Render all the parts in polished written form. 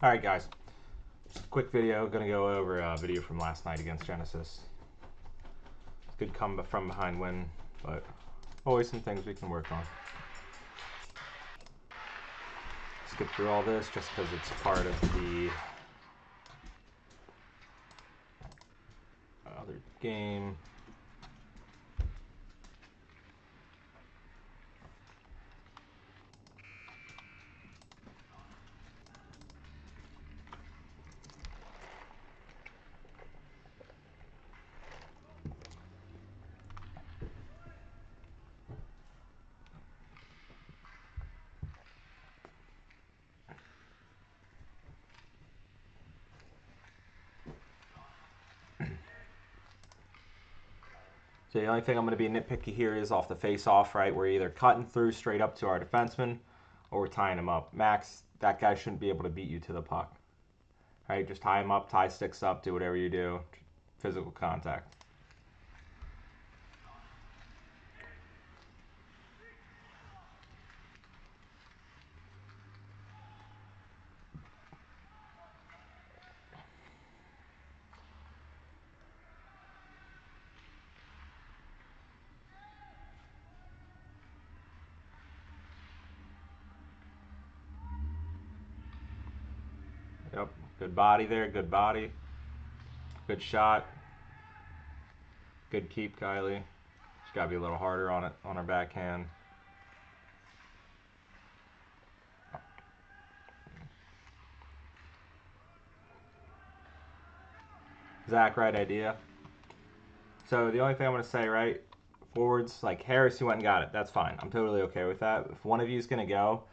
Alright guys, just a quick video, gonna go over a video from last night against Gensis. Good come from behind win, but always some things we can work on. Skip through all this just because it's part of the other game. So the only thing I'm going to be nitpicky here is off the face-off, right? We're either cutting through straight up to our defenseman or we're tying him up. Max, that guy shouldn't be able to beat you to the puck. Right? Just tie him up, tie sticks up, do whatever you do. Physical contact. Yep, good body there, good body. Good shot. Good keep, Kylie. Just gotta be a little harder on it, on our backhand. Zach, right idea. So the only thing I'm gonna say, right, forwards, like Harris, who went and got it, that's fine. I'm totally okay with that. If one of you is gonna go,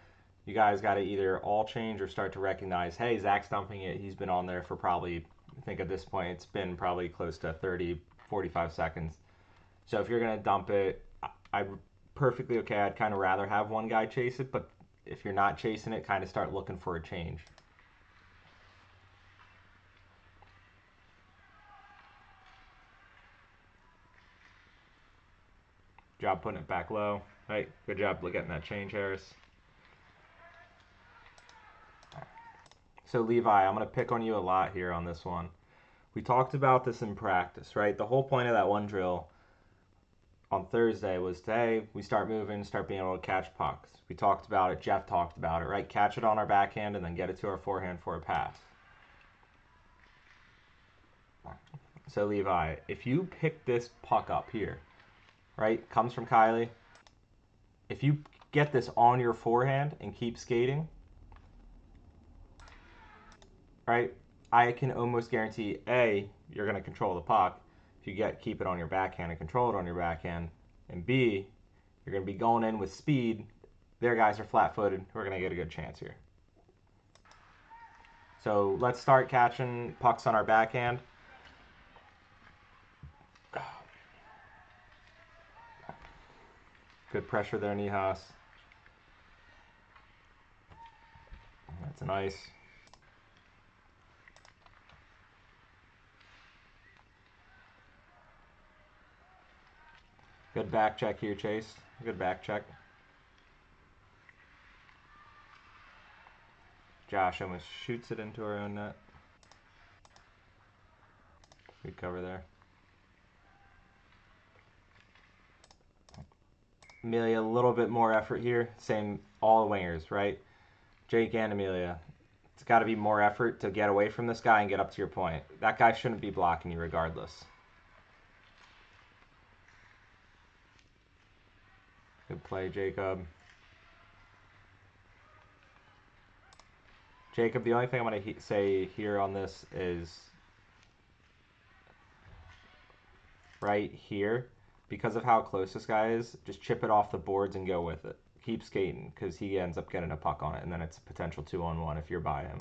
you guys got to either all change or start to recognize, hey, Zach's dumping it. He's been on there for probably, I think at this point, it's been probably close to 30, 45 seconds. So if you're going to dump it, I'm perfectly okay. I'd kind of rather have one guy chase it, but if you're not chasing it, kind of start looking for a change. Good job putting it back low. Right, good job getting that change, Harris. So Levi, I'm going to pick on you a lot here on this one. We talked about this in practice, right? The whole point of that one drill on Thursday was today we start moving, start being able to catch pucks. We talked about it, Jeff talked about it, right? Catch it on our backhand and then get it to our forehand for a pass. So Levi, if you pick this puck up here, right, comes from Kylie, if you get this on your forehand and keep skating, right, I can almost guarantee, A, you're going to control the puck if you keep it on your backhand and control it on your backhand, and B, you're going to be going in with speed. Their guys are flat-footed. We're going to get a good chance here. So let's start catching pucks on our backhand. Good pressure there, Nihas. That's nice. Good back check here, Chase. Good back check. Josh almost shoots it into our own net. Good cover there. Amelia, a little bit more effort here. Same, all the wingers, right? Jake and Amelia. It's got to be more effort to get away from this guy and get up to your point. That guy shouldn't be blocking you regardless. Good play, Jacob. Jacob, the only thing I'm going to say here on this is right here, because of how close this guy is, just chip it off the boards and go with it. Keep skating, because he ends up getting a puck on it, and then it's a potential 2-on-1 if you're by him.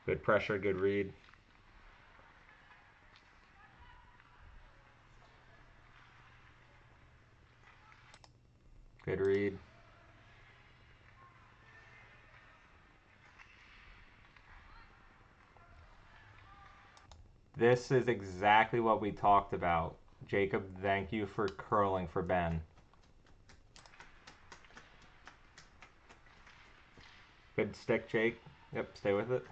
Good pressure, good read. Good read. This is exactly what we talked about. Jacob, thank you for curling for Ben. Good stick, Jake. Yep, stay with it.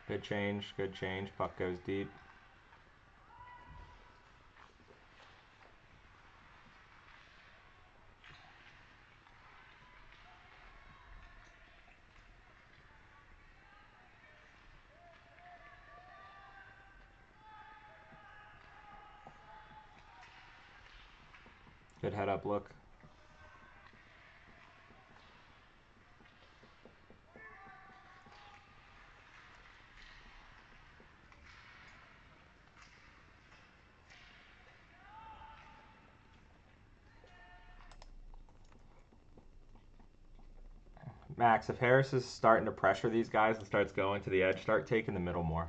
Good change, good change. Puck goes deep. Good head up look. Max, if Harris is starting to pressure these guys and starts going to the edge, start taking the middle more.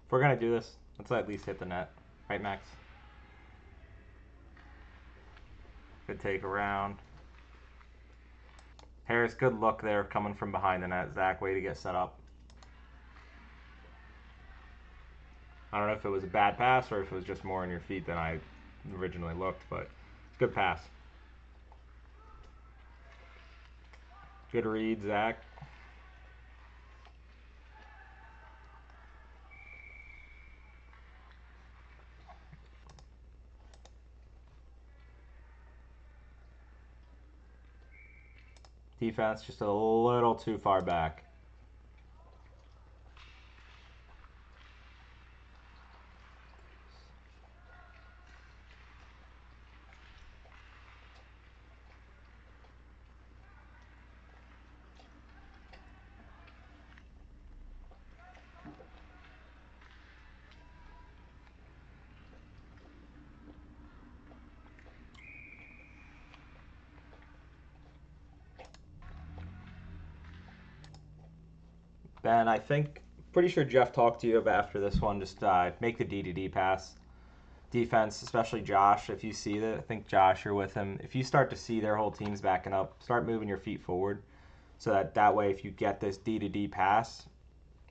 If we're going to do this, let's at least hit the net. Right, Max? Good take around. Harris, good look there coming from behind the net. Zach, way to get set up. I don't know if it was a bad pass or if it was just more on your feet than I originally looked, but good pass. Good read, Zach. Defense just a little too far back. Ben, I think, pretty sure Jeff talked to you about after this one. Just make the D pass. Defense, especially Josh, if you see that, I think Josh, you're with him. If you start to see their whole team's backing up, start moving your feet forward so that way if you get this D pass,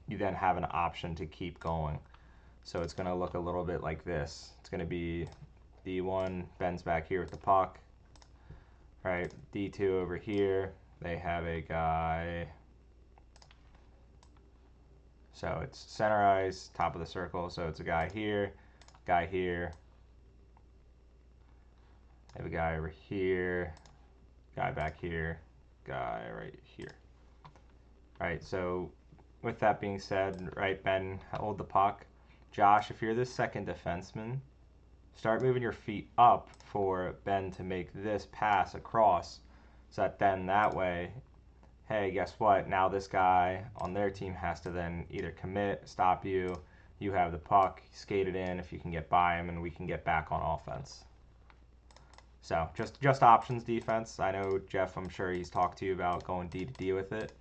you then have an option to keep going. So it's going to look a little bit like this. It's going to be D1, Ben's back here with the puck. Right, D2 over here. They have a guy. So it's center ice, top of the circle. So it's a guy here, guy here. They have a guy over here, guy back here, guy right here. All right, so with that being said, right, Ben, hold the puck. Josh, if you're the second defenseman, start moving your feet up for Ben to make this pass across so that then that way, hey, guess what? Now this guy on their team has to then either commit, stop you, you have the puck, skate it in if you can get by him, and we can get back on offense. So just options defense. I know, Jeff, I'm sure he's talked to you about going D with it.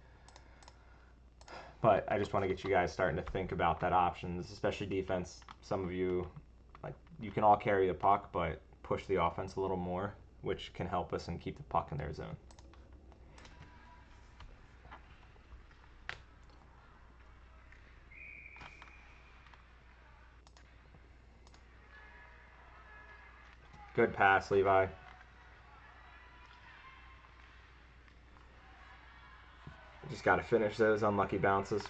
But I just want to get you guys starting to think about that options, especially defense. Some of you, like, you can all carry the puck, but push the offense a little more, which can help us and keep the puck in their zone. Good pass, Levi. Just got to finish those unlucky bounces.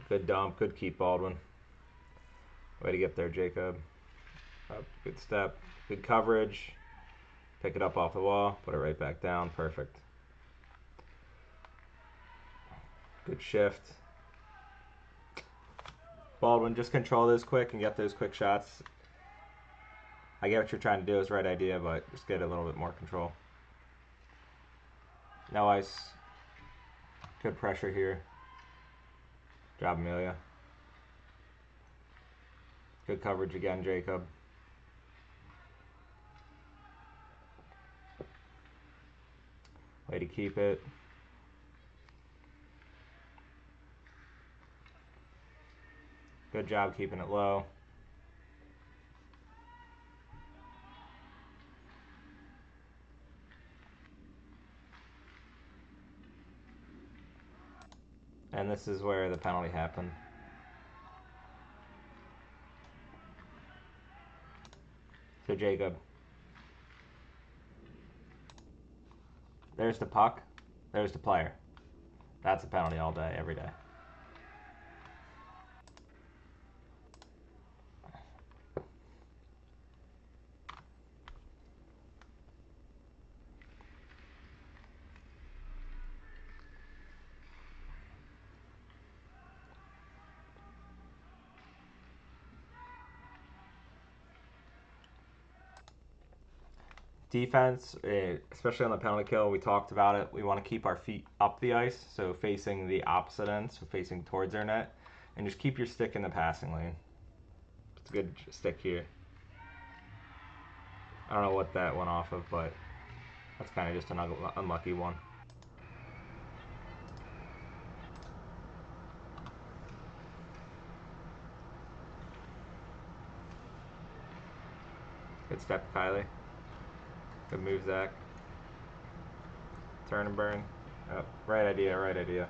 Good dump, good keep, Baldwin. Way to get there, Jacob. Good step, good coverage. Pick it up off the wall, put it right back down. Perfect. Good shift. Baldwin, just control those quick and get those quick shots. I get what you're trying to do is the right idea, but just get a little bit more control. No ice. Good pressure here. Job, Amelia. Good coverage again, Jacob. Way to keep it. Good job keeping it low. And this is where the penalty happened. So Jacob. There's the puck. There's the player. That's a penalty all day, every day. Defense, especially on the penalty kill, we talked about it. We want to keep our feet up the ice, so facing the opposite end, so facing towards our net, and just keep your stick in the passing lane. It's a good stick here. I don't know what that went off of, but that's kind of just an unlucky one. Good step, Kylie. Good move, Zach. Turn and burn. Oh, right idea, right idea.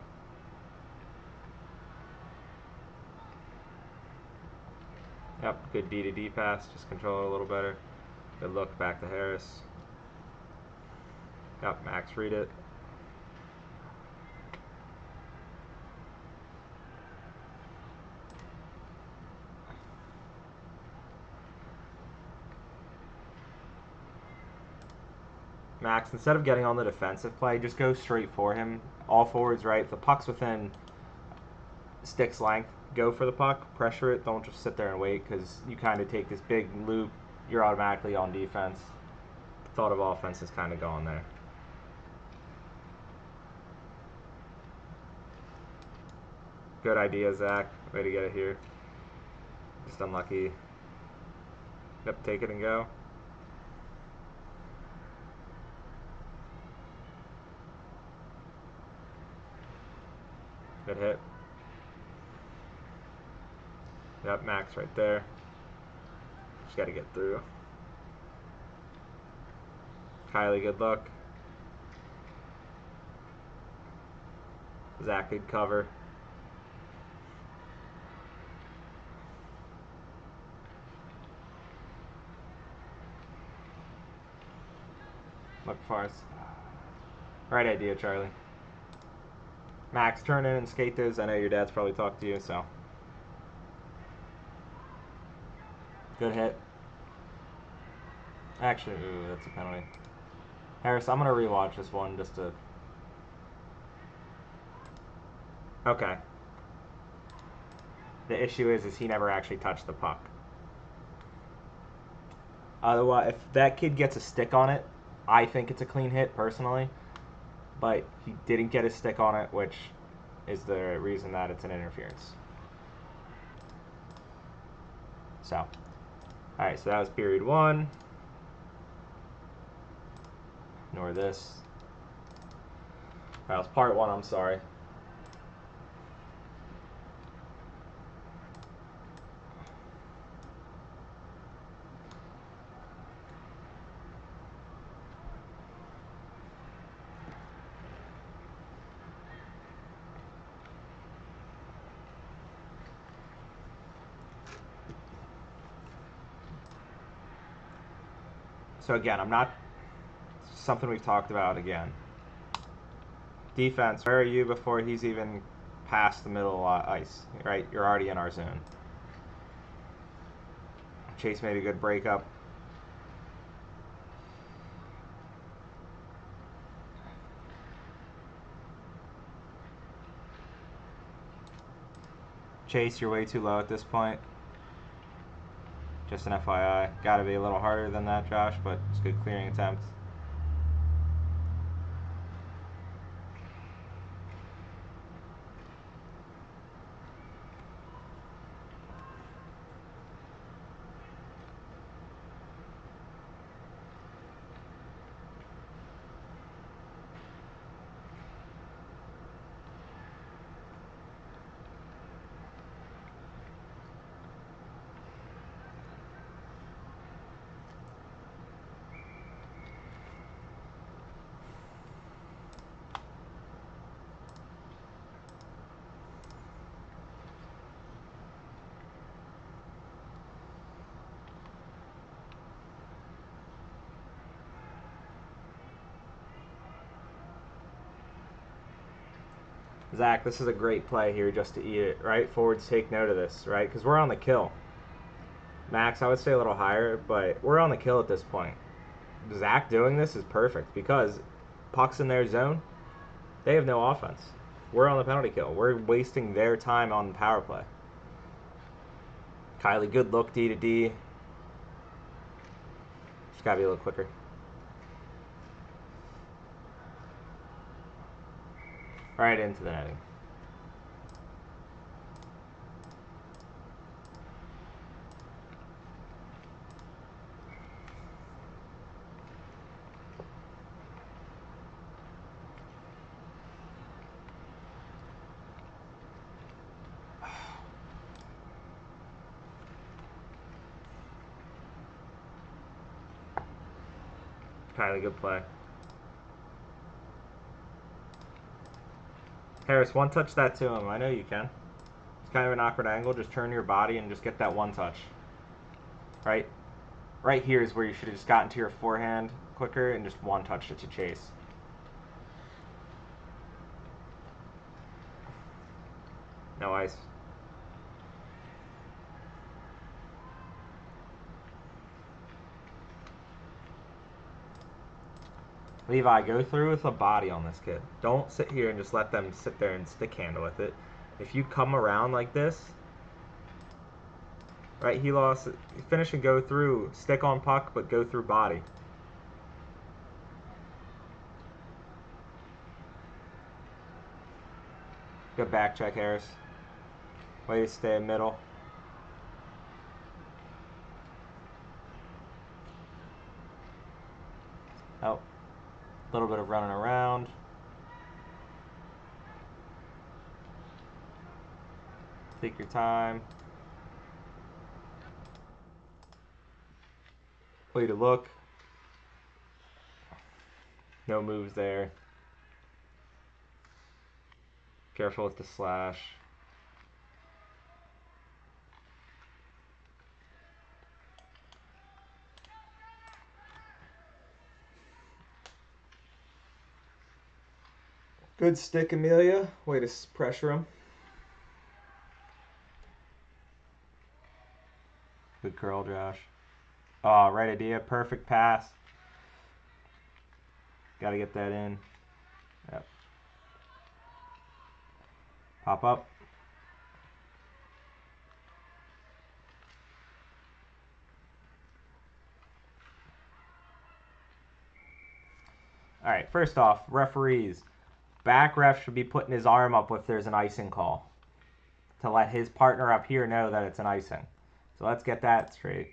Yep, good D to D pass. Just control it a little better. Good look back to Harris. Yep, Max, read it. Max, instead of getting on the defensive play, just go straight for him. All forwards, right? If the puck's within stick's length, go for the puck, pressure it. Don't just sit there and wait, because you kind of take this big loop, you're automatically on defense. The thought of offense is kind of gone there. Good idea, Zach. Way to get it here. Just unlucky. Yep, take it and go. Good hit. Yep, Max right there. Just got to get through. Kylie, good luck. Zach, good cover. Look for us. Right idea, Charlie. Max, turn in and skate those. I know your dad's probably talked to you, so. Good hit. Actually, ooh, that's a penalty. Harris, I'm going to rewatch this one just to... Okay. The issue is he never actually touched the puck. Otherwise, if that kid gets a stick on it, I think it's a clean hit, personally. But he didn't get a stick on it, which is the reason that it's an interference. So, alright, so that was period one. Ignore this. That was part one, I'm sorry. So again, I'm not... Something we've talked about again. Defense, where are you before he's even past the middle ice? Right? You're already in our zone. Chase made a good breakup. Chase, you're way too low at this point. Just an FYI. Gotta be a little harder than that, Josh, but it's a good clearing attempt. Zach, this is a great play here just to eat it, right? Forwards take note of this, right? Because we're on the kill. Max, I would say a little higher, but we're on the kill at this point. Zach doing this is perfect because puck's in their zone. They have no offense. We're on the penalty kill. We're wasting their time on the power play. Kylie, good look, D to D. Just gotta be a little quicker. Right into the netting. Kylie, good play. Harris, one touch that to him. I know you can. It's kind of an awkward angle. Just turn your body and just get that one touch. Right? Right here is where you should have just gotten to your forehand quicker and just one touched it to Chase. No ice. Levi, go through with a body on this kid. Don't sit here and just let them sit there and stick handle with it. If you come around like this, right, he lost, finish and go through, stick on puck, but go through body. Good back check, Harris. Way to stay in middle. Oh, a little bit of running around. Take your time. Way to look. No moves there. Careful with the slash. Good stick, Amelia. Way to pressure him. Good curl, Josh. Oh, right idea. Perfect pass. Got to get that in. Yep. Pop up. All right, first off, referees. Back ref should be putting his arm up if there's an icing call to let his partner up here know that it's an icing. So let's get that straight.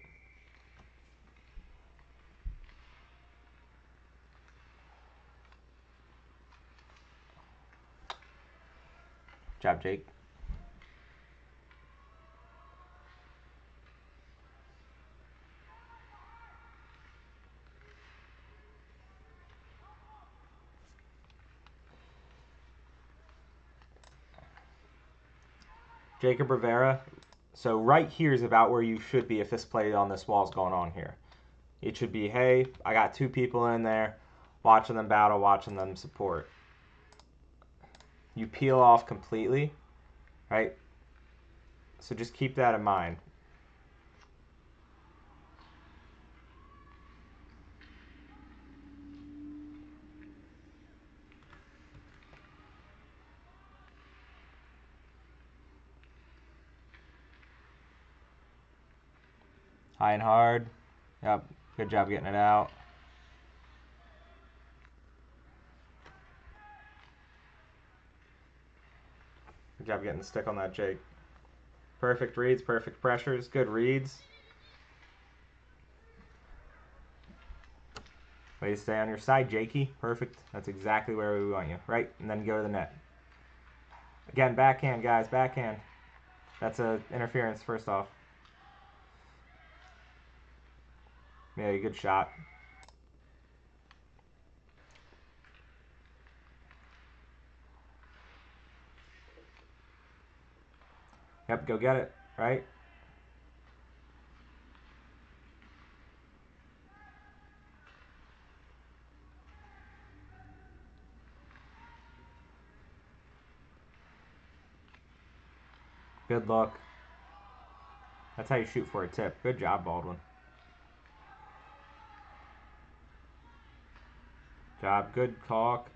Good job, Jake. Jacob Rivera. So right here is about where you should be if this play on this wall is going on here. It should be, hey, I got two people in there, watching them battle, watching them support. You peel off completely, right? So just keep that in mind. High and hard. Yep. Good job getting it out. Good job getting the stick on that, Jake. Perfect reads, perfect pressures, good reads. Way to stay on your side, Jakey. Perfect. That's exactly where we want you. Right, and then go to the net. Again, backhand, guys, backhand. That's a interference, first off. Yeah, good shot. Yep, go get it, right? Good luck. That's how you shoot for a tip. Good job, Baldwin. Job, good talk.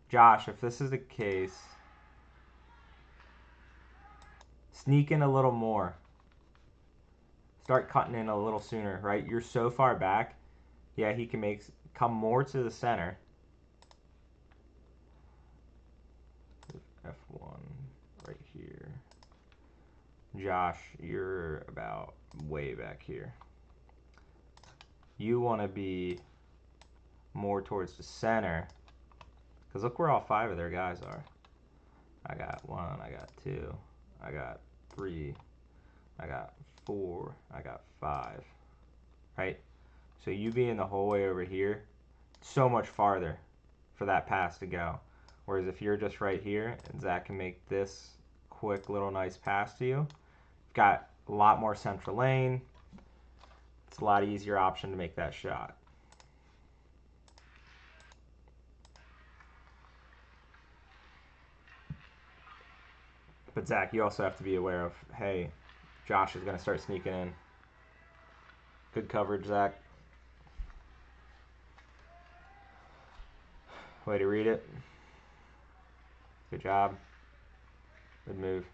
Josh, if this is the case, sneak in a little more. Start cutting in a little sooner, right? You're so far back. Yeah, he can come more to the center. F1 right here. Josh, you're about way back here. You want to be more towards the center. Because look where all 5 of their guys are. I got 1, I got 2, I got 3, I got 4, I got 5. Right? So you being the whole way over here, so much farther for that pass to go. Whereas if you're just right here, and Zach can make this quick little nice pass to you, you've got a lot more central lane. It's a lot easier option to make that shot. But Zach, you also have to be aware of, hey, Josh is going to start sneaking in. Good coverage, Zach. Way to read it. Good job. Good move.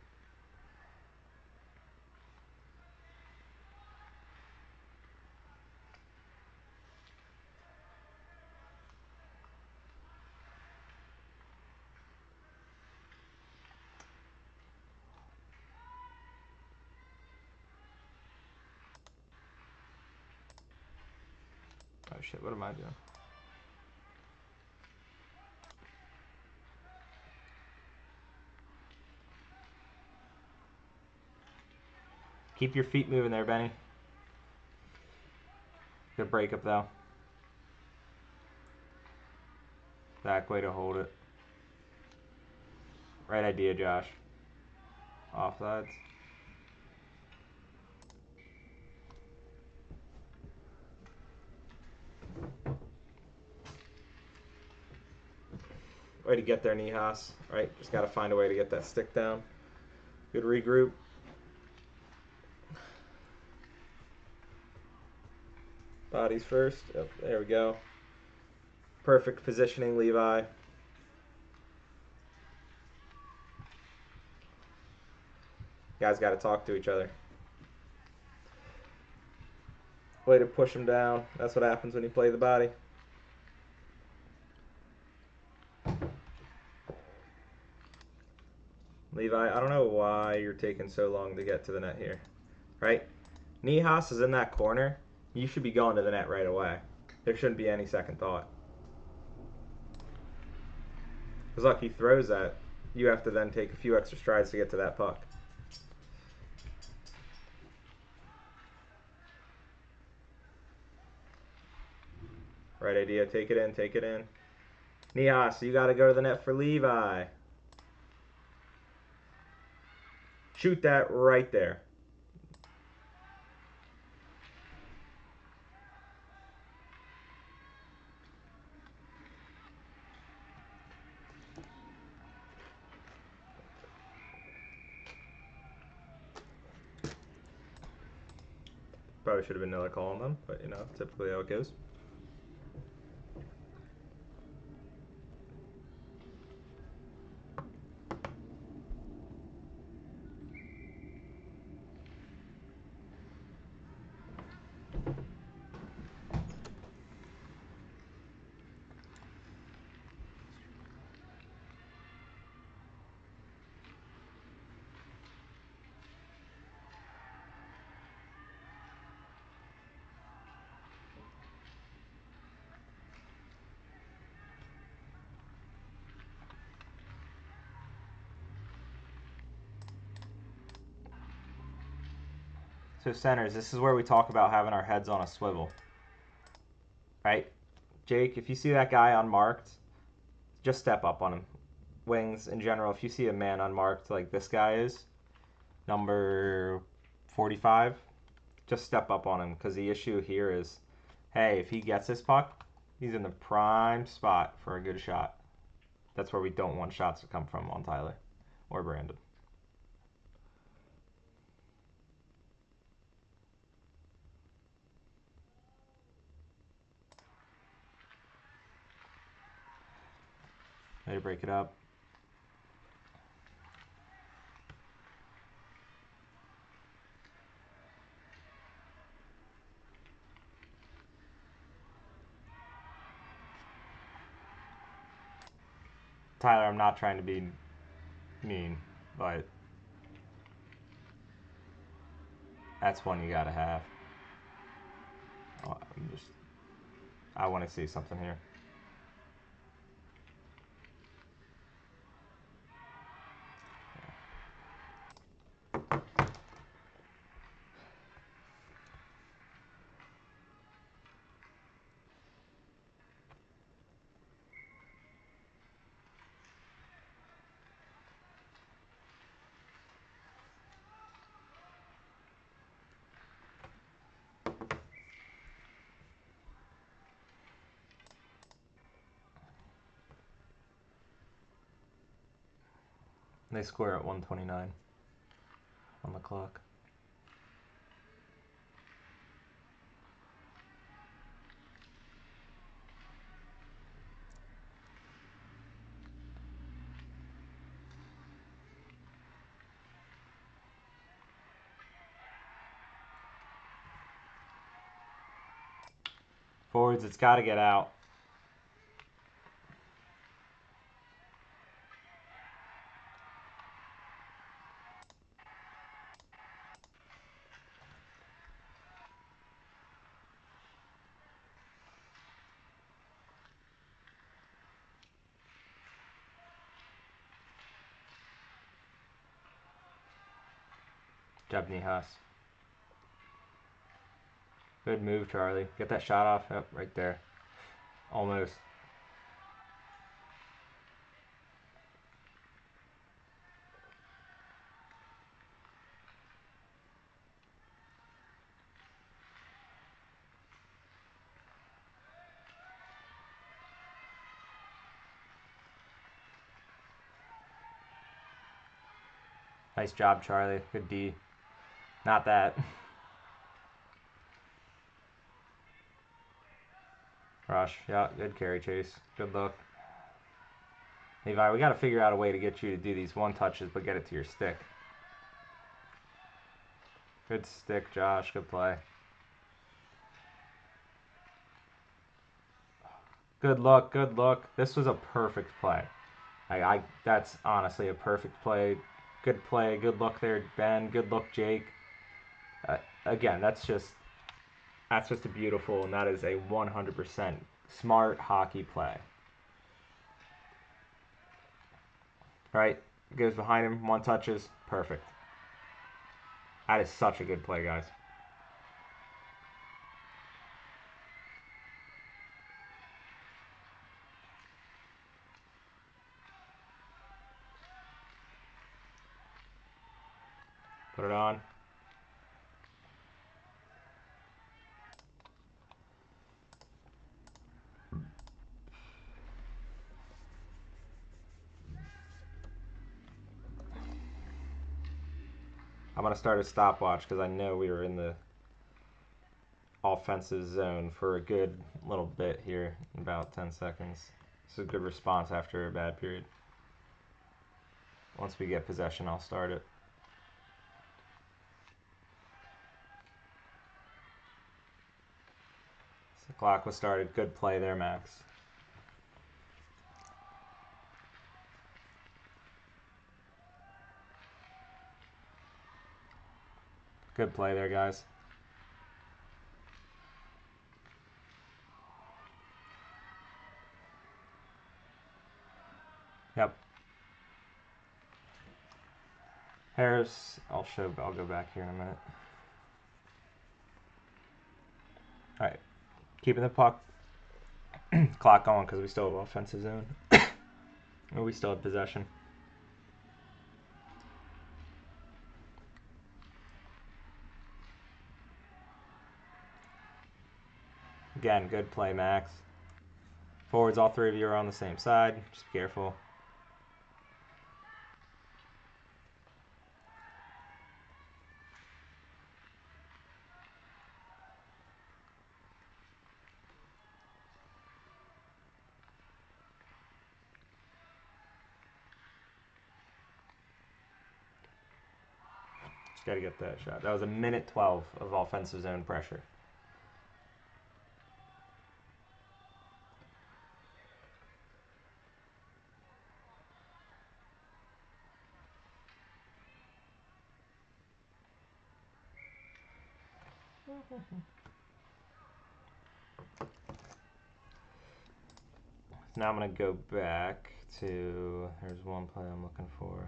Oh shit, what am I doing? Keep your feet moving there, Benny. Good breakup though. Zach, way to hold it. Right idea, Josh. Offsides. Way to get there, Nihas. Right, just got to find a way to get that stick down. Good regroup. Bodies first. Yep, there we go. Perfect positioning, Levi. You guys got to talk to each other. Way to push him down. That's what happens when you play the body. Levi, I don't know why you're taking so long to get to the net here. Right? Nihas is in that corner. You should be going to the net right away. There shouldn't be any second thought. Because look, he throws that. You have to then take a few extra strides to get to that puck. Right idea. Take it in. Take it in. Nihas, you got to go to the net for Levi. Shoot that right there. Probably should have been another call on them, but you know, typically how it goes. So centers, this is where we talk about having our heads on a swivel. Right? Jake, if you see that guy unmarked, just step up on him. Wings, in general, if you see a man unmarked like this guy is, number 45, just step up on him, because the issue here is, hey, if he gets this puck, he's in the prime spot for a good shot. That's where we don't want shots to come from on Tyler or Brandon. Ready to break it up. Tyler, I'm not trying to be mean, but that's one you gotta have. Oh, I want to see something here. They score at 1:29 on the clock. Forwards, it's got to get out. Jebny Huss. Good move, Charlie. Get that shot off. Yep, right there. Almost. Nice job, Charlie. Good D. Not that. Rush. Yeah, good carry, Chase. Good look. Levi, we got to figure out a way to get you to do these one touches, but get it to your stick. Good stick, Josh. Good play. Good look. Good look. This was a perfect play. That's honestly a perfect play. Good play. Good look there, Ben. Good look, Jake. Again, that's just a beautiful, and that is a 100% smart hockey play. Right? Goes behind him, one touches, perfect. That is such a good play, guys. Put it on. I'm going to start a stopwatch because I know we were in the offensive zone for a good little bit here, about 10 seconds. This is a good response after a bad period. Once we get possession, I'll start it. The clock was started. Good play there, Max. Good play there, guys. Yep. Harris, I'll go back here in a minute. All right, keeping the puck clock going because we still have offensive zone. Or we still have possession. Again, good play, Max. Forwards, all three of you are on the same side. Just be careful. Just got to get that shot. That was a minute 12 of offensive zone pressure. Now I'm going to go back to, there's one play I'm looking for.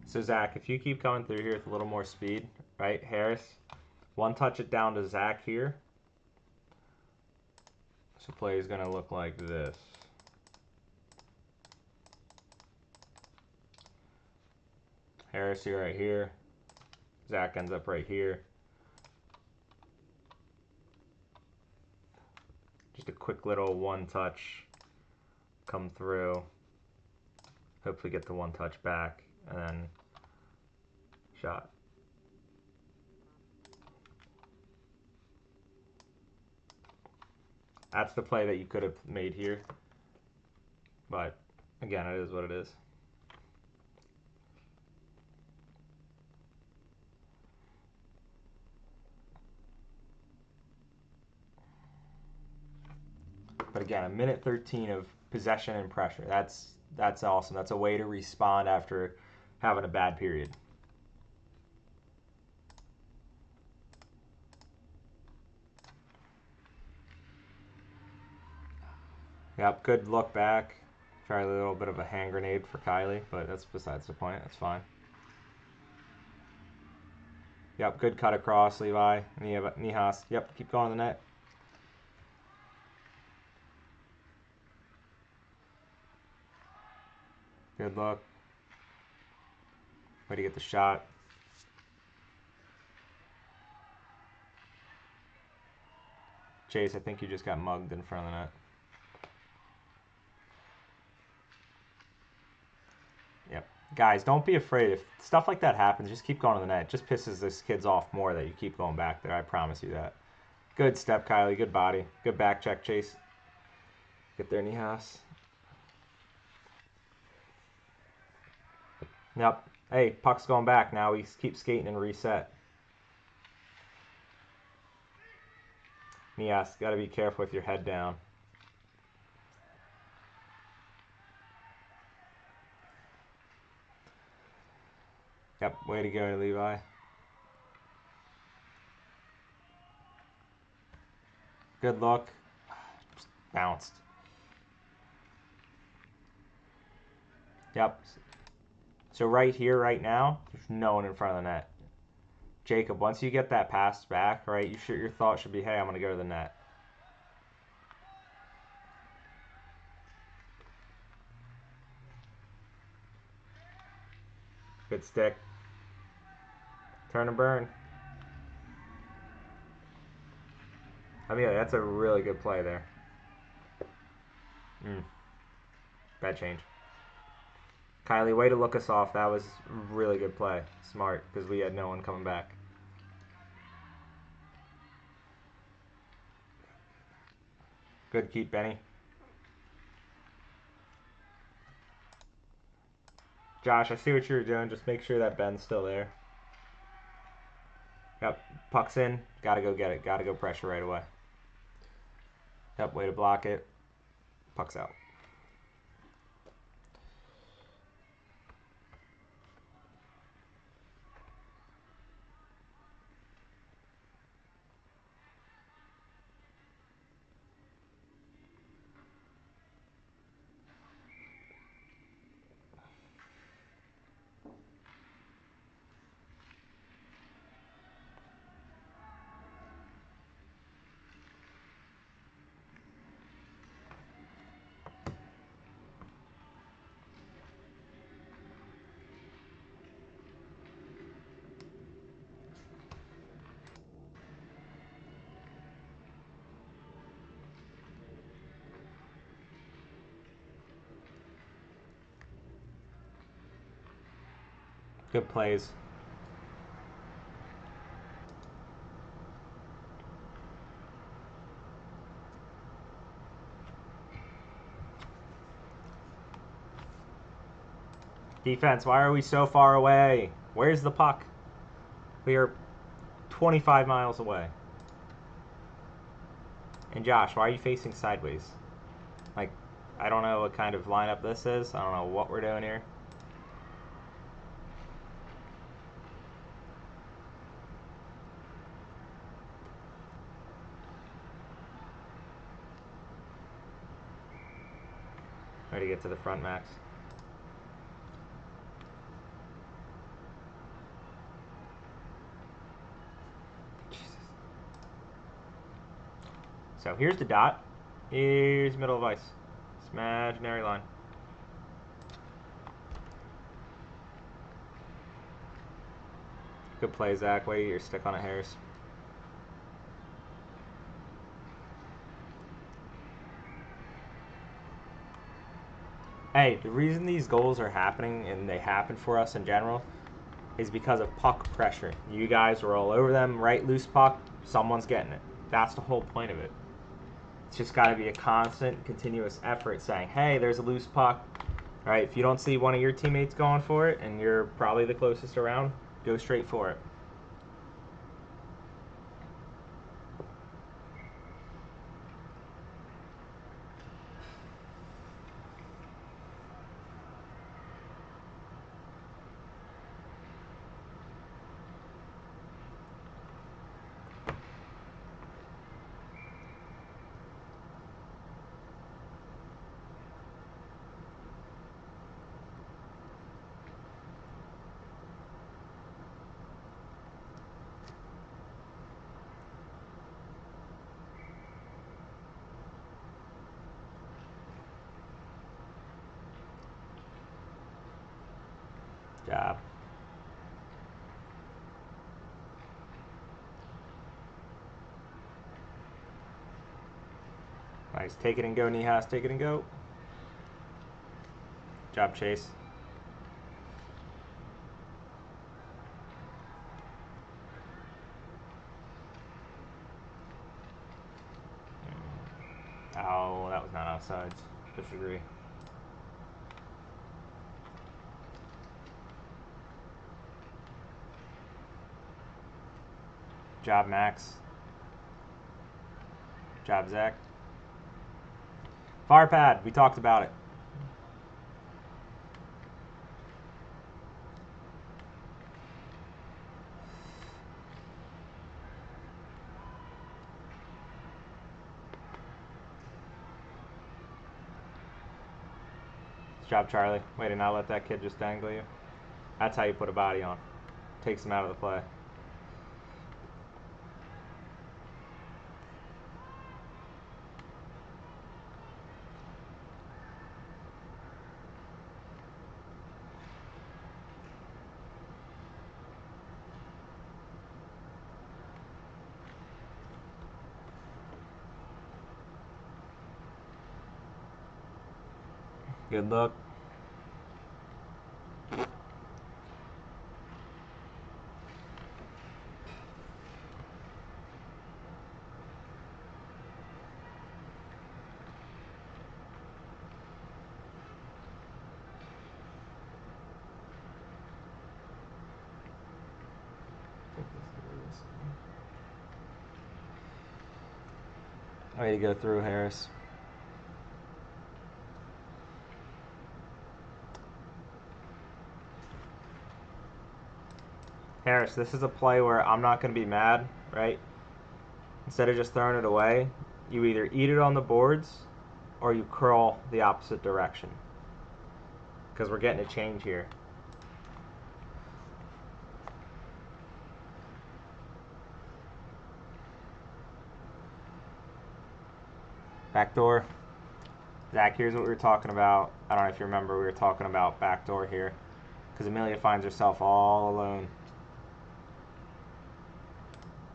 So Zach, if you keep coming through here with a little more speed, right, Harris, one touch it down to Zach here. So play is going to look like this. Harris, you're right here. Zach ends up right here. Just a quick little one touch come through. Hopefully get the one touch back and then shot. That's the play that you could have made here. But again, it is what it is. But again, a minute 13 of possession and pressure. That's awesome. That's a way to respond after having a bad period. Yep, good look back. Try a little bit of a hand grenade for Kylie, but that's besides the point. That's fine. Yep, good cut across, Levi. Nihas. Yep, keep going to the net. Good look. Way to get the shot. Chase, I think you just got mugged in front of the net. Yep. Guys, don't be afraid. If stuff like that happens, just keep going to the net. It just pisses this kids off more that you keep going back there. I promise you that. Good step, Kylie. Good body. Good back check, Chase. Get there, Nihas. Yep. Hey, puck's going back now. We keep skating and reset. Nihas, got to be careful with your head down. Yep, way to go, Levi. Good look. Just bounced. Yep. So right here, right now, there's no one in front of the net. Jacob, once you get that pass back, right, your thought should be, hey, I'm going to go to the net. Good stick. Turn and burn. I mean, that's a really good play there. Bad change. Kylie, way to look us off. That was a really good play. Smart, because we had no one coming back. Good keep, Benny. Josh, I see what you're doing. Just make sure that Ben's still there. Yep, puck's in. Gotta go get it. Gotta go pressure right away. Yep, way to block it. Puck's out. Good plays. Defense, why are we so far away? Where's the puck? We are 25 miles away. And Josh, why are you facing sideways? Like, I don't know what kind of lineup this is. I don't know what we're doing here. Ready to get to the front, Max. Jesus. So here's the dot. Here's middle of ice. It's imaginary line. Good play, Zach. Way you're stick on it, Harris. Hey, the reason these goals are happening, and they happen for us in general, is because of puck pressure. You guys were all over them, right? Loose puck, someone's getting it. That's the whole point of it. It's just got to be a constant, continuous effort saying, hey, there's a loose puck. All right, if you don't see one of your teammates going for it, and you're probably the closest around, go straight for it. Job. Nice. Take it and go, Nihas. Take it and go. Job, Chase. Oh, that was not offsides. Disagree. Job, Max. Job, Zach. Fire pad. We talked about it. Job, Charlie. Way to not let that kid just dangle you. That's how you put a body on. Takes him out of the play. Good luck. Way to go through, Harris. Harris, this is a play where I'm not going to be mad, right? Instead of just throwing it away, you either eat it on the boards or you curl the opposite direction. Because we're getting a change here. Backdoor. Zach, here's what we were talking about. I don't know if you remember, we were talking about backdoor here. Because Amelia finds herself all alone.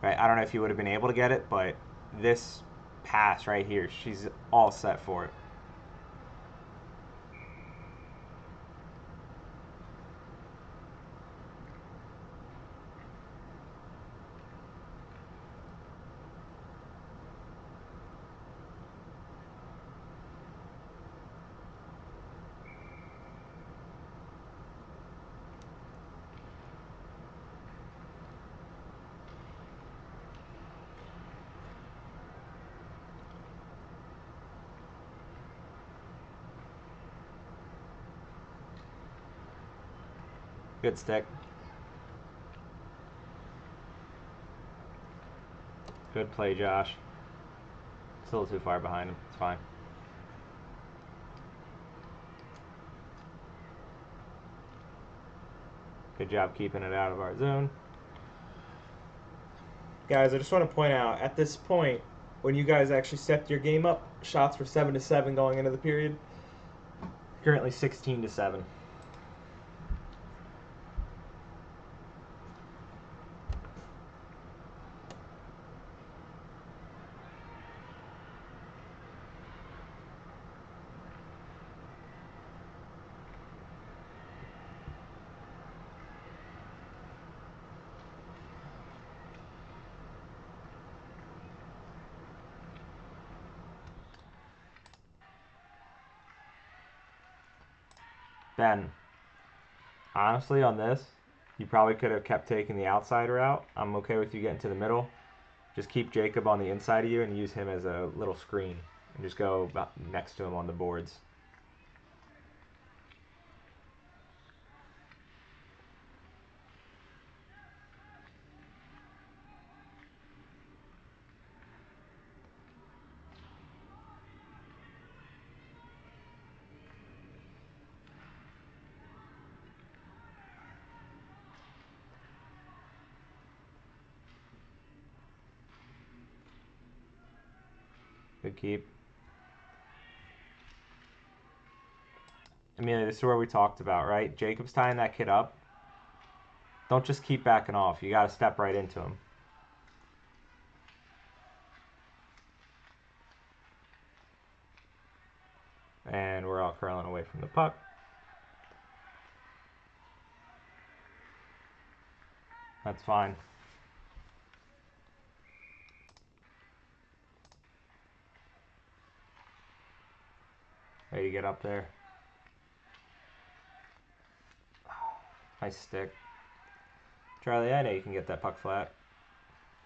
Right, I don't know if you would have been able to get it, but this pass right here, she's all set for it. Good stick. Good play, Josh. Still too far behind him. It's fine. Good job keeping it out of our zone. Guys, I just want to point out, at this point, when you guys actually stepped your game up, shots were 7-7 going into the period. Currently 16-7. Ben, honestly, on this, you probably could have kept taking the outside route. I'm okay with you getting to the middle. Just keep Jacob on the inside of you and use him as a little screen. And just go about next to him on the boards. Good keep. Amelia, this is where we talked about, right? Jacob's tying that kid up. Don't just keep backing off. You got to step right into him. And we're all curling away from the puck. That's fine. Way to get up there. Nice stick. Charlie, I know you can get that puck flat.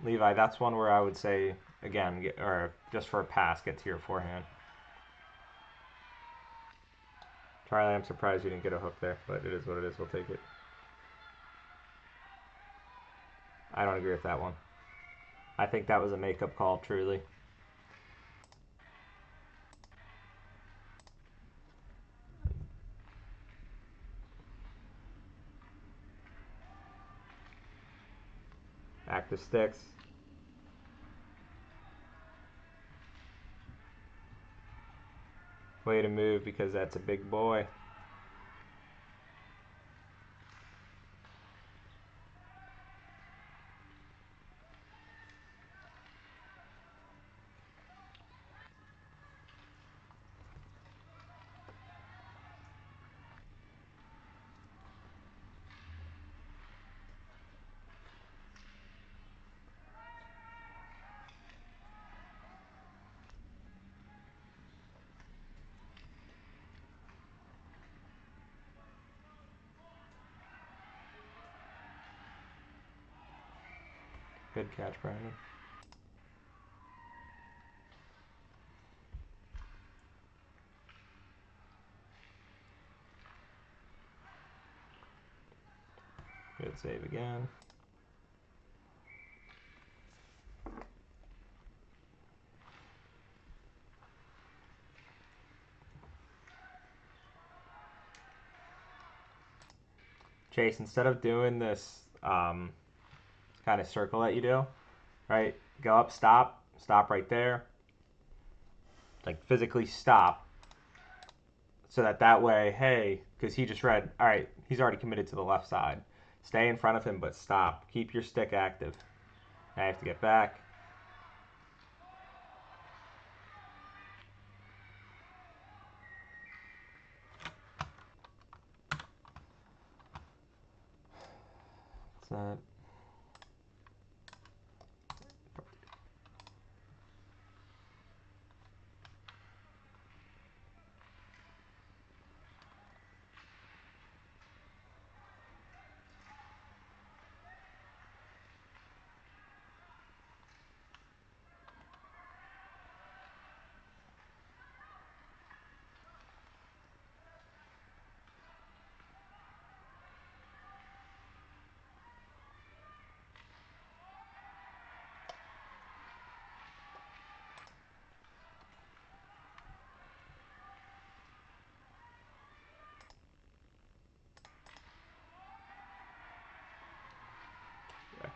Levi, that's one where I would say, again, or just for a pass, get to your forehand. Charlie, I'm surprised you didn't get a hook there, but it is what it is. We'll take it. I don't agree with that one. I think that was a makeup call, truly. Active sticks. Way to move because that's a big boy. Good catch, Brandon. Good save again. Chase, instead of doing this kind of circle that you do, right? Go up, stop right there. Like physically stop. So that way, hey, because he just read, all right, he's already committed to the left side. Stay in front of him, but stop. Keep your stick active. I have to get back. What's that?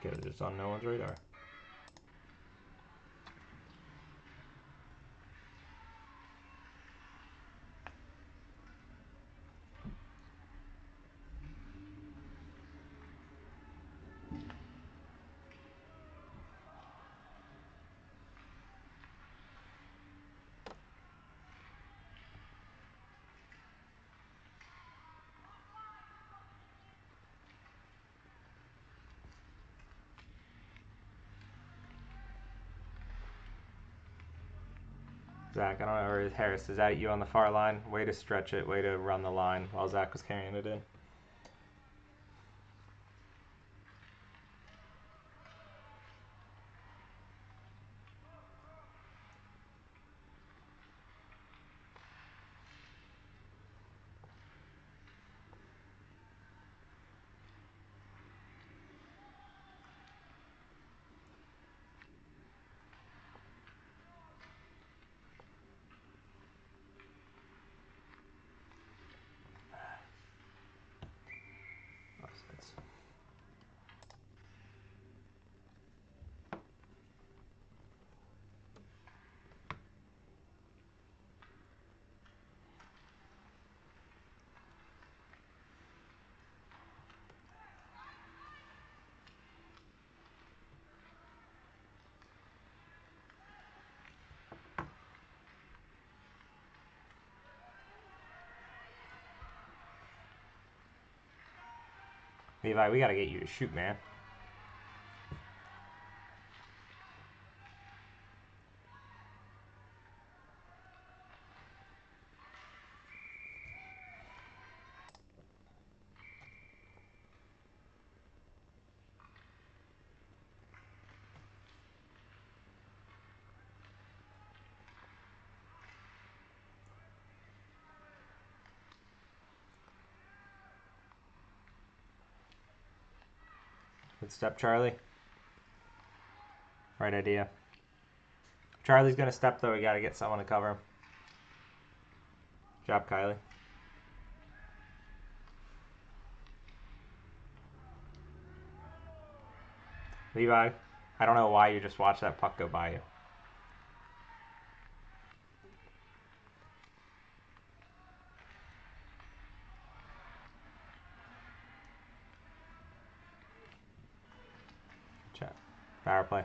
Because it's on no one's radar. Zach, I don't know, or Harris, is that you on the far line? Way to stretch it, way to run the line while Zach was carrying it in. Levi, we gotta get you to shoot, man. Good step, Charlie. Right idea. Charlie's gonna step though, we gotta get someone to cover him. Good job, Kylie. Levi, I don't know why you just watched that puck go by you. Chat. Power play.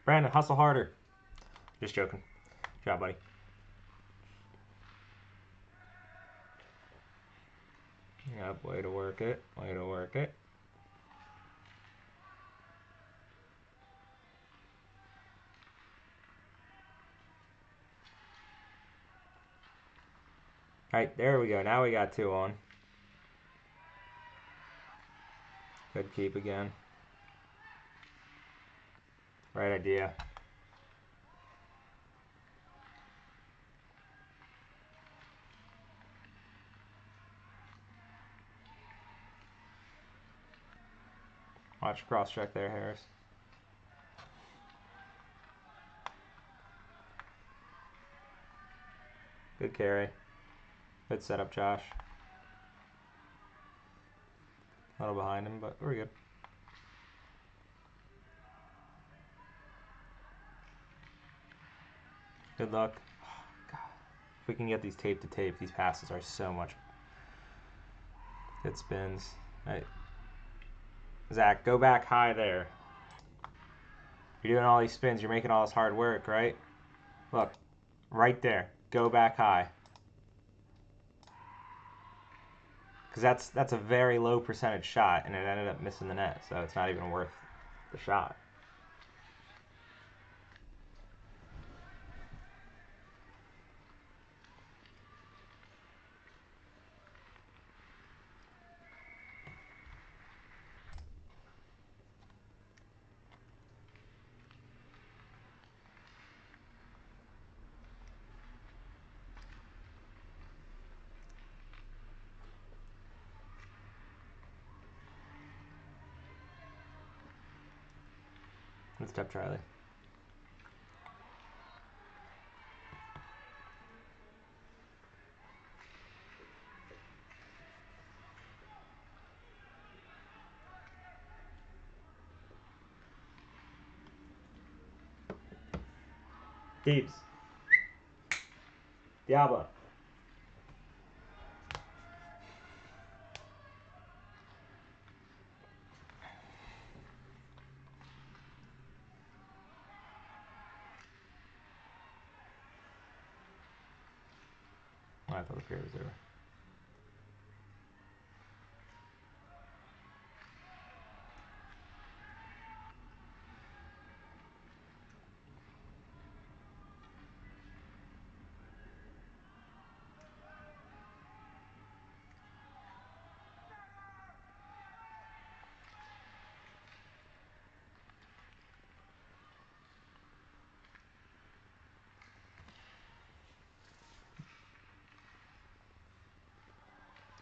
Brandon, hustle harder. Just joking. Good job, buddy. Yep, way to work it. Way to work it. Alright, there we go. Now we got 2 on. Good keep again. Right idea. Watch cross check there, Harris. Good carry. Good setup, Josh. A little behind him, but we're good. Good luck. Oh, God. If we can get these tape to tape, these passes are so much. Good spins. Right. Zach, go back high there. You're doing all these spins. You're making all this hard work, right? Look, right there. Go back high. Because that's a very low percentage shot, and it ended up missing the net, so it's not even worth the shot. Good step, Charlie. Deeps. Diablo. Oh, I thought the period was over.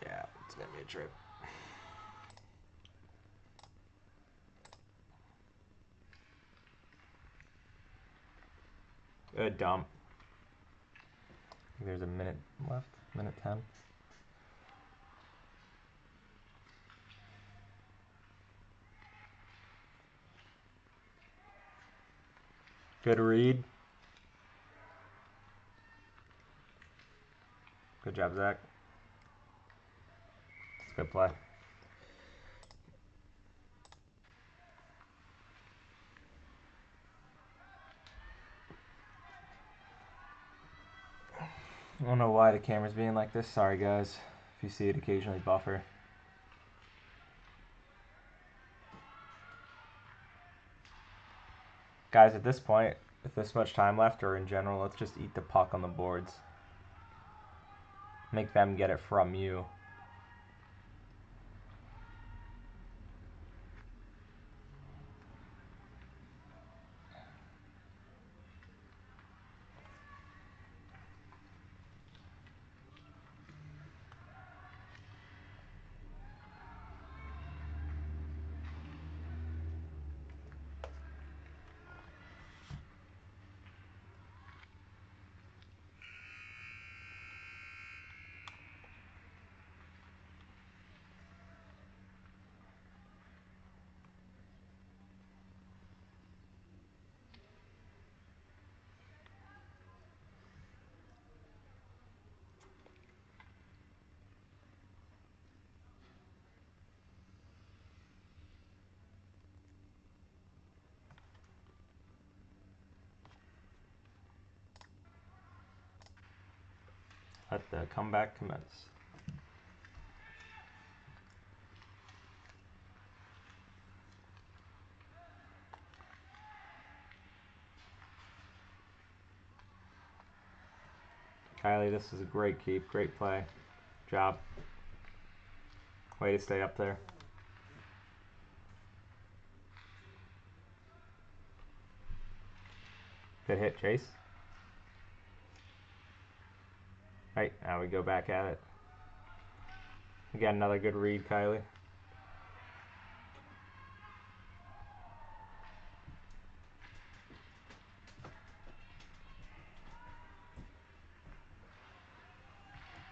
Yeah, it's gonna be a trip. Good dump. There's a minute left. Minute 10. Good read. Good job, Zach. It's a good play. I don't know why the camera's being like this. Sorry, guys. If you see it occasionally buffer. Guys, at this point, with this much time left, or in general, let's just eat the puck on the boards. Make them get it from you. Let the comeback commence. Kylie, this is a great keep, great play. Job. Way to stay up there. Good hit, Chase. Right, now we go back at it. Again, another good read, Kylie.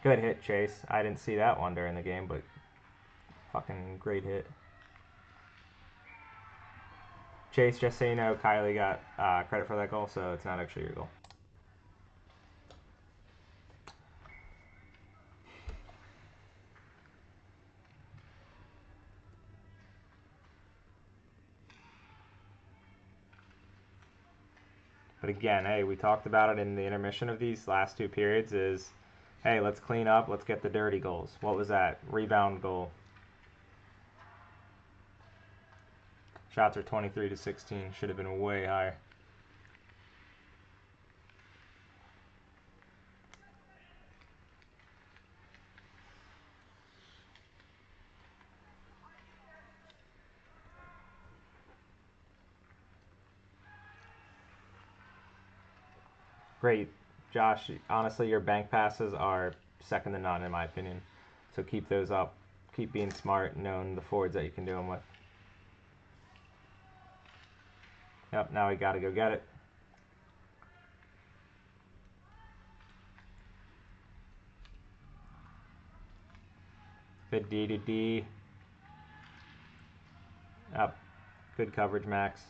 Good hit, Chase. I didn't see that one during the game, but fucking great hit. Chase, just so you know, Kylie got credit for that goal, so it's not actually your goal. But again, hey, we talked about it in the intermission of these last two periods is, hey, let's clean up, let's get the dirty goals. What was that? Rebound goal. Shots are 23 to 16. Should have been way higher. Great. Josh, honestly, your bank passes are second to none in my opinion. So keep those up. Keep being smart, knowing the forwards that you can do them with. Yep, now we got to go get it. Good D to D. Up. Good coverage, Max.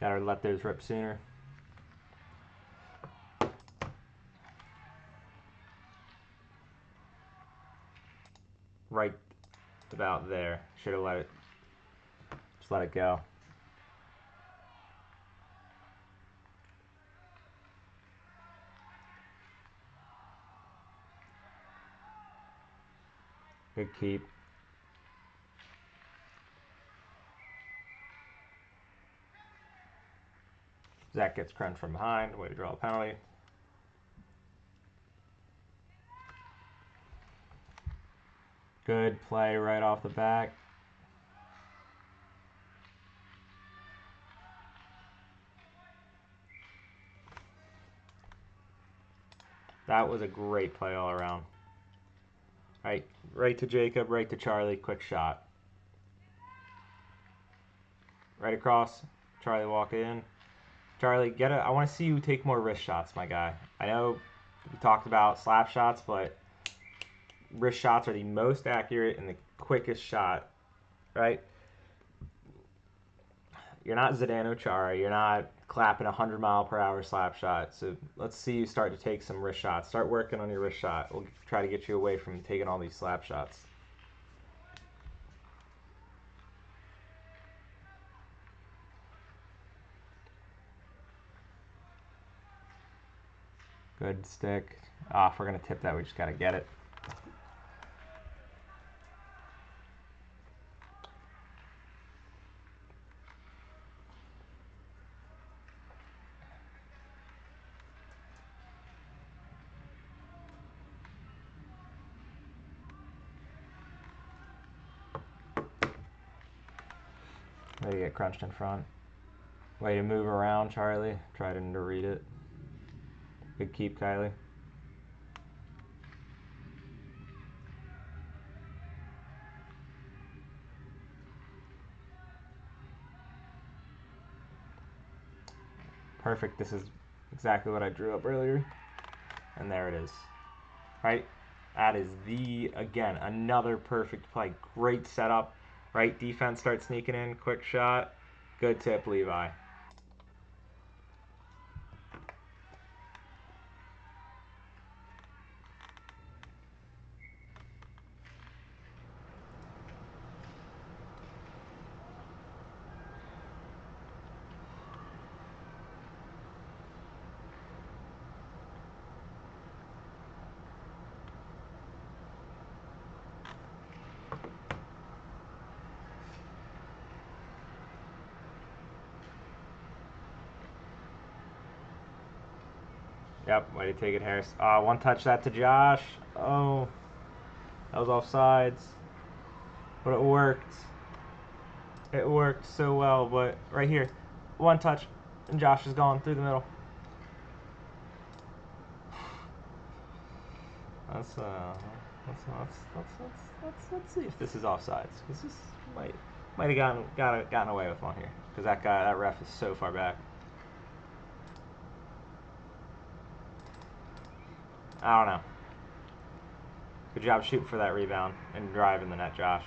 Gotta let those rip sooner. Right about there. Should have let it. Just let it go. Good keep. Zach gets crunched from behind. Way to draw a penalty. Good play right off the back. That was a great play all around. Right to Jacob, right to Charlie, quick shot. Right across, Charlie walk in. Charlie, get it. I want to see you take more wrist shots, my guy. I know we talked about slap shots, but wrist shots are the most accurate and the quickest shot, right? You're not Zdeno Chara. You're not clapping 100-mile-per-hour slap shot. So let's see you start to take some wrist shots. Start working on your wrist shot. We'll try to get you away from taking all these slap shots. Good stick. If we're going to tip that, we just got to get it. Way to get crunched in front. Way to move around, Charlie. Try to read it. Good keep, Kylie. Perfect. This is exactly what I drew up earlier. And there it is. Right? That is again, another perfect play. Great setup. Right? Defense starts sneaking in. Quick shot. Good tip, Levi. Yep, way to take it, Harris. One touch that to Josh. Oh, that was offsides. But it worked. It worked so well, but right here, one touch, and Josh is gone through the middle. Let's see if this is offsides, because this might have gotten away with one here, because that ref is so far back. I don't know. Good job shooting for that rebound and driving the net, Josh.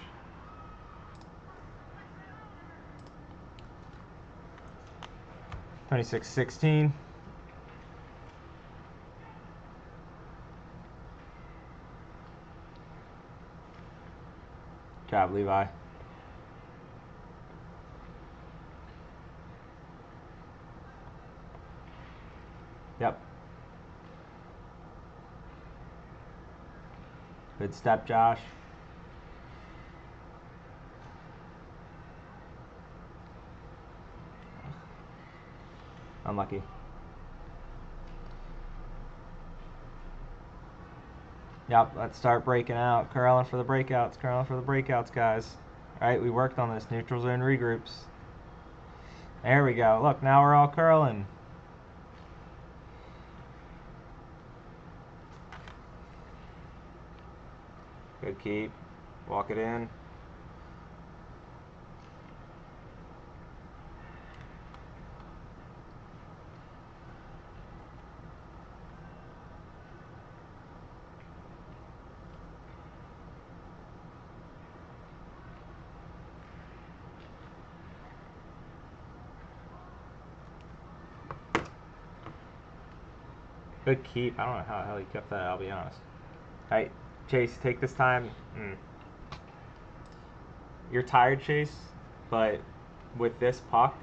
(26-16). Good job, Levi. Yep. Good step, Josh. Unlucky. Yep, let's start breaking out. Curling for the breakouts. Curling for the breakouts, guys. All right, we worked on this. Neutral zone regroups. There we go. Look, now we're all curling. Good keep. Walk it in. Good keep. I don't know how the hell he kept that, I'll be honest. Alright, Chase, take this time. You're tired, Chase, but with this puck,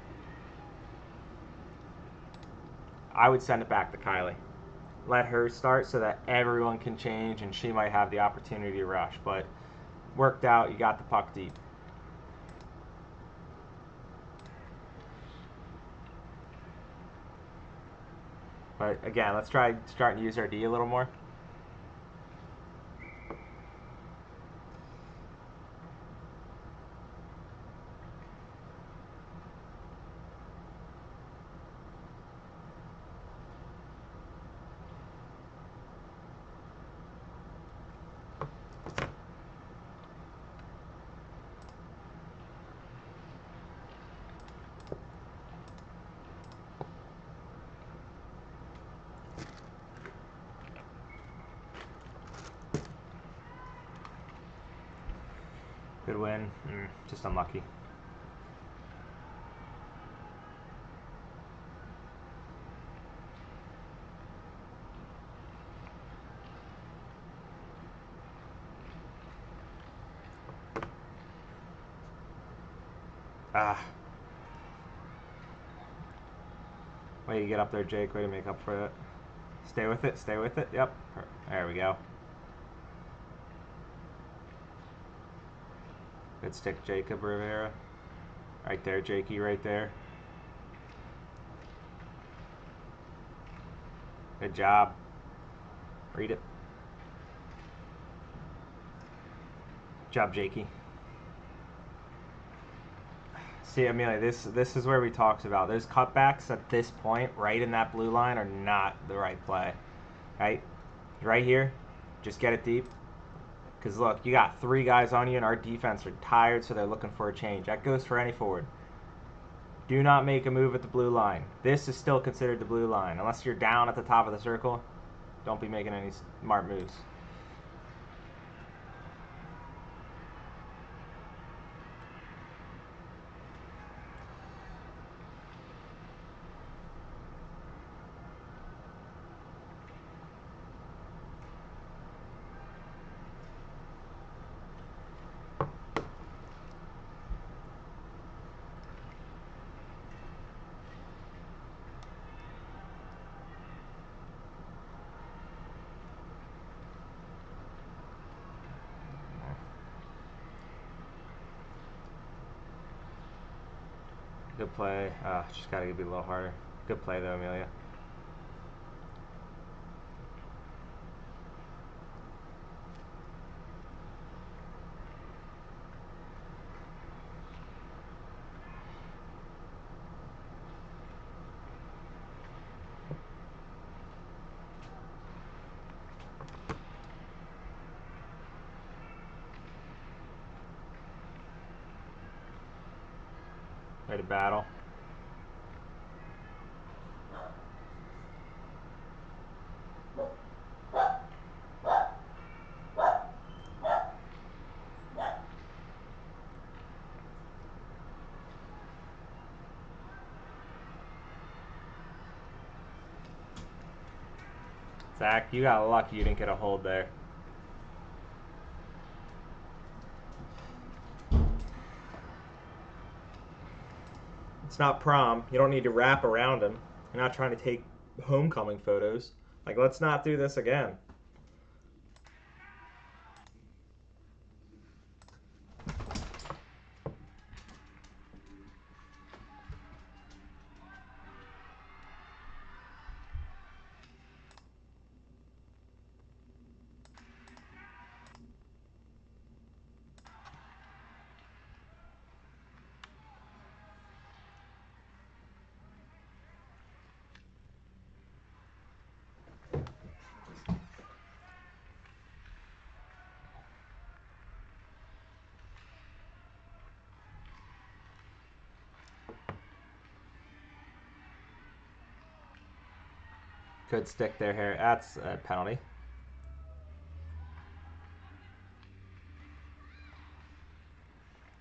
I would send it back to Kylie. Let her start so that everyone can change and she might have the opportunity to rush. But worked out, you got the puck deep. But again, let's try starting to use our D a little more. Good win. Just unlucky. Way to get up there, Jake. Way to make up for it. Stay with it. Stay with it. Yep. There we go. Good stick, Jacob Rivera. Right there, Jakey, right there. Good job. Read it. Good job, Jakey. See, Amelia, this is where we talked about. Those cutbacks at this point, right in that blue line, are not the right play. Right? Right here, just get it deep. Because look, you got 3 guys on you, and our defense are tired, so they're looking for a change. That goes for any forward. Do not make a move at the blue line. This is still considered the blue line. Unless you're down at the top of the circle, don't be making any smart moves. Good play. Just got to be a little harder. Good play, though, Amelia. Way to battle. Zach, you got lucky you didn't get a hold there. It's not prom. You don't need to wrap around him. You're not trying to take homecoming photos. Like, let's not do this again. Good stick there, Harry. That's a penalty.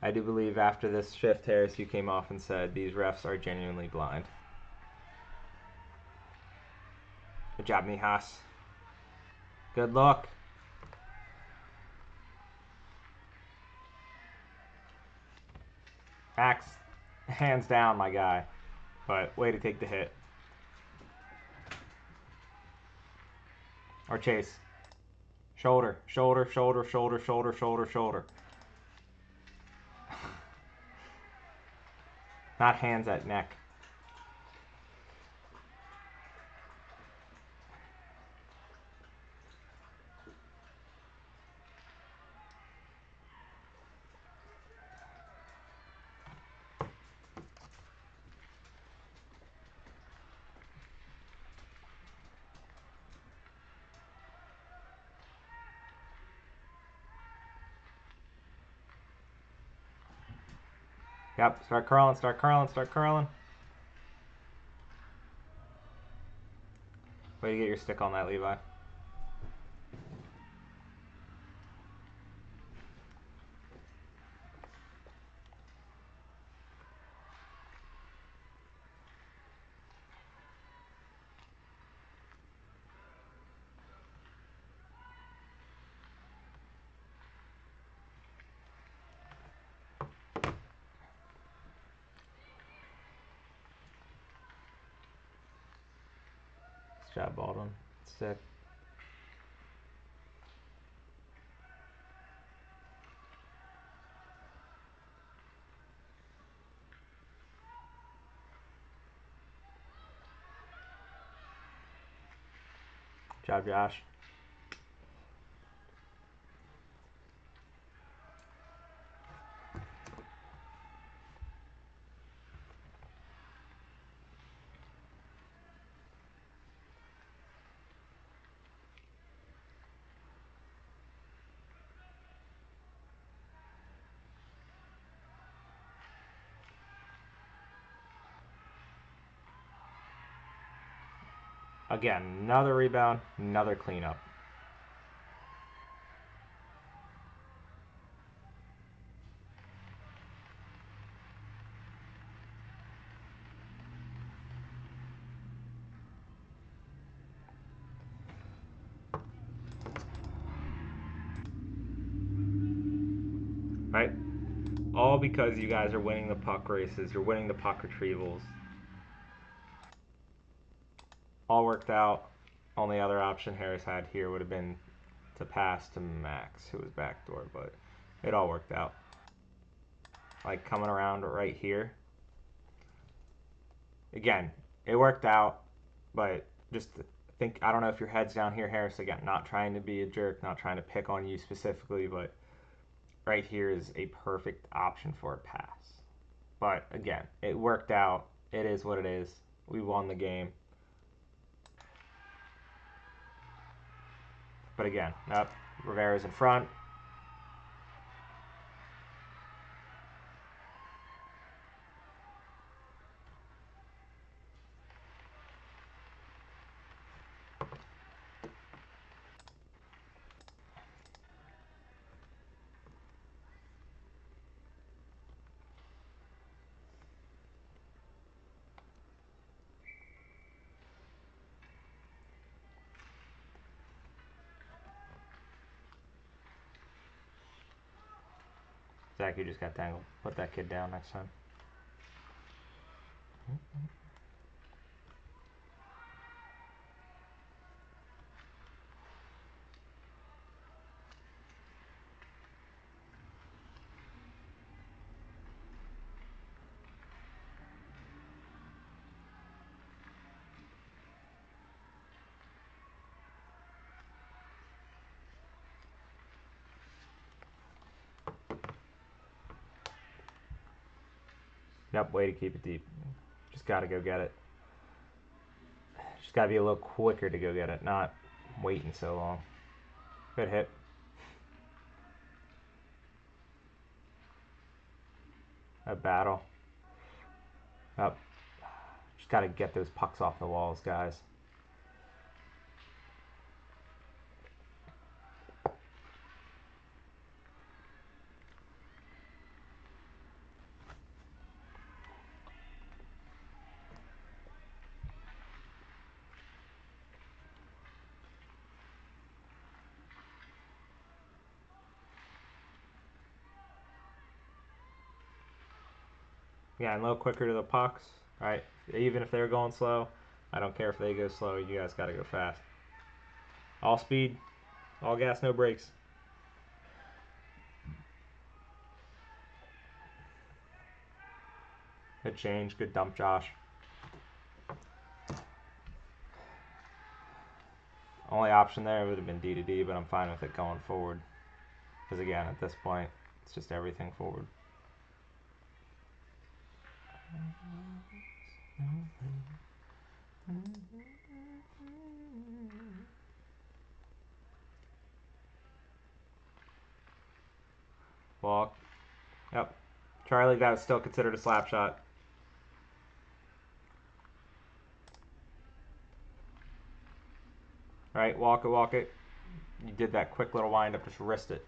I do believe after this shift, Harris, you came off and said these refs are genuinely blind. Good job, Mijas. Good look. Max, hands down, my guy. But way to take the hit. Or chase. Shoulder, shoulder, shoulder, shoulder, shoulder, shoulder, shoulder. Not hands at neck. Yep, start curling, start curling, start curling. Way to get your stick on that, Levi. Nice job, Baldwin. Sick. Good job, Josh. Again, another rebound, another cleanup. Right? All because you guys are winning the puck races, you're winning the puck retrievals. All worked out. Only other option Harris had here would have been to pass to Max, who was backdoor, but it all worked out. Like coming around right here. Again, it worked out, but just think, I don't know if your head's down here, Harris. Again, not trying to be a jerk, not trying to pick on you specifically, but right here is a perfect option for a pass. But again, it worked out. It is what it is. We won the game. But again, nope, Rivera's in front. Zach, you just got tangled. Put that kid down next time. Yep, way to keep it deep. Just got to go get it. Just got to be a little quicker to go get it, not waiting so long. Good hit. A battle. Up. Just got to get those pucks off the walls, guys. Yeah, and a little quicker to the pucks, right? Even if they're going slow, I don't care if they go slow. You guys got to go fast. All speed, all gas, no brakes. Good change, good dump, Josh. Only option there would have been D to D, but I'm fine with it going forward. Because again, at this point, it's just everything forward. Walk. Yep. Charlie, that was still considered a slap shot. Right, walk it, walk it. You did that quick little wind up, just wrist it.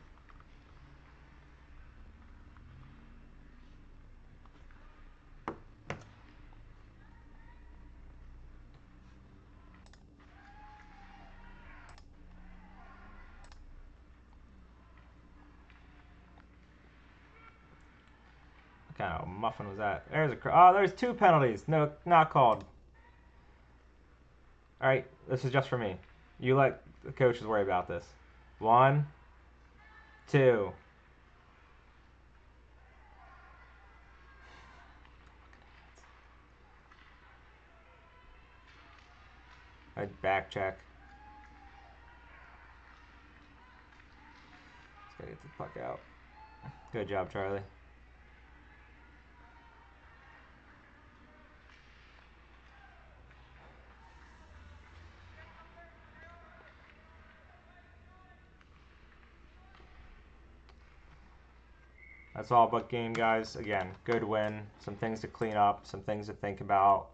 What kind of muffin was that? There's 2 penalties. No, not called. All right, this is just for me. You let the coaches worry about this. 1, 2. I back check. Just gotta get the puck out. Good job, Charlie. That's all but game, guys. Again, good win. Some things to clean up, some things to think about.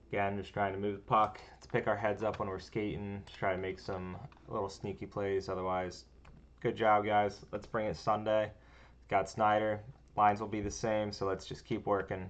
Again, just trying to move the puck. Let's pick our heads up when we're skating. Just try to make some little sneaky plays. Otherwise, good job, guys. Let's bring it Sunday. Got Snyder. Lines will be the same, so let's just keep working.